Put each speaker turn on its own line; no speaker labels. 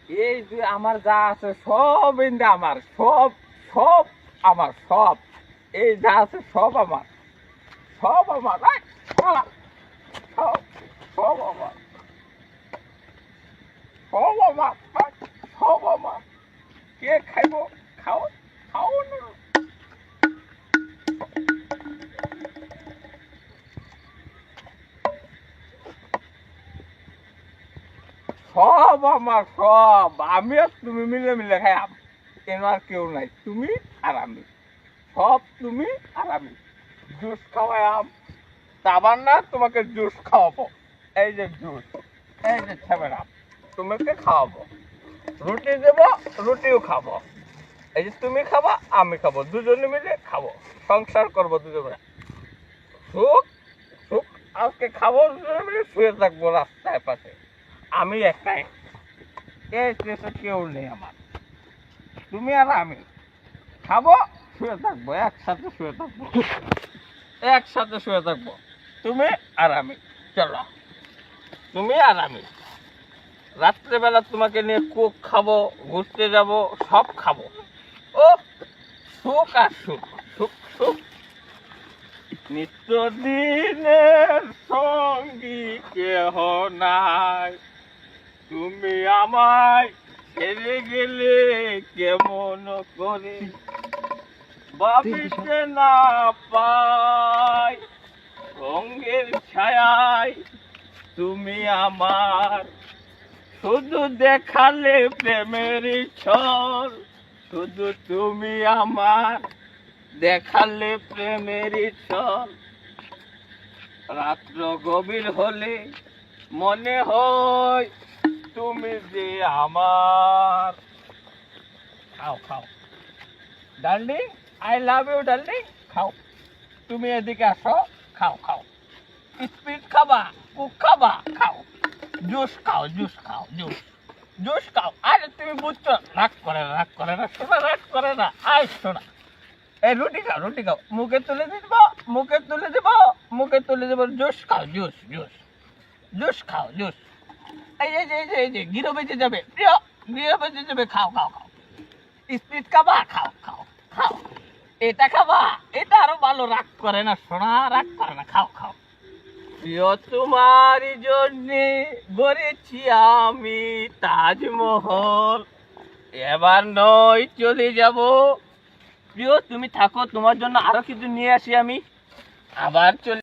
এই যে আমার যা আছে সব ইন্দা আমার, সব সব আমার, সব এই যা আছে সব আমার, সব আমার, এই, শালা, সব সব আমার, সব আমার, এই, সব আমার। কে খাইব? খাও, খাও না। সব আমার, সব আমি আর তুমি মিলে মিলে খাইয়াম। কেন আর কেউ নাই, তুমি আর আমি, সব তুমি আর আমি। জুস খাওয়াইয়াম, তাবার না তোমাকে জুস খাওয়াবো। এই যে জুস, এই যে ছেবেরাম, তোমাকে খাওয়াবো। রুটি দেবো, রুটিও খাবো। এই যে তুমি খাবা, আমি খাবো, দুজনে মিলে খাবো, সংসার করবো দুজনে। সুখ সুখ আজকে খাবো, দুজনে মিলে শুয়ে থাকবো রাস্তায় পাশে। আমি একটাই, এই দেশে কেউ নেই আমার, তুমি আর আমি খাবো, শুয়ে থাকবো, একসাথে শুয়ে থাকবো, একসাথে শুয়ে থাকবো, তুমি আর আমি। চলো, তুমি আর আমি রাত্রেবেলা তোমাকে নিয়ে কোক খাবো, ঘুরতে যাব, সব খাবো। ও সুখ আর সুখ, সুখ সুখ। নিত্যদিনের সঙ্গী কেহ নাই, তুমি আমায় ছেড়ে গেলে কেমন করে ভাবিতে না পাই। রঙের ছায়ায় তুমি আমার, শুধু দেখালে প্রেমের ছল, শুধু তুমি আমার দেখালে প্রেমের ছল। রাত্র গভীর হলে মনে হয় তুমি যে আমার। খাও খাও darling, I love you darling, খাও। তুমি এদিকে আসো, খাও খাও। স্পিড খাবা, কুক খাবা, খাও। জুস খাও, জুস খাও, জুস জুস খাও। আরে তুমি বুঝছো, রাগ করে না, রাগ করে না শোনা, রাগ করে না। আয় শোনা, এই রুটি খাও, রুটি খাও, মুখে তুলে দিব, মুখে তুলে দিব, মুখে তুলে দেবো। জুস খাও, জুস জুস জুস খাও, জুস। এই যে এই যে এই যে গিরো বেঁচে যাবে, প্রিয় গিরো বেঁচে যাবে, খাও খাও খাও। স্পিড খাবা, খাও খাও খাও। এটা খাবা, এটা আরো ভালো, রাগ করে না সোনা, রাগ করে না, খাও খাও। প্রিয় তোমারই জন্যে গড়েছি আমি তাজমহল, এবার নয় চলে যাব। প্রিয় তুমি থাকো, তোমার জন্য আরো কিছু নিয়ে আসি আমি, আবার চলে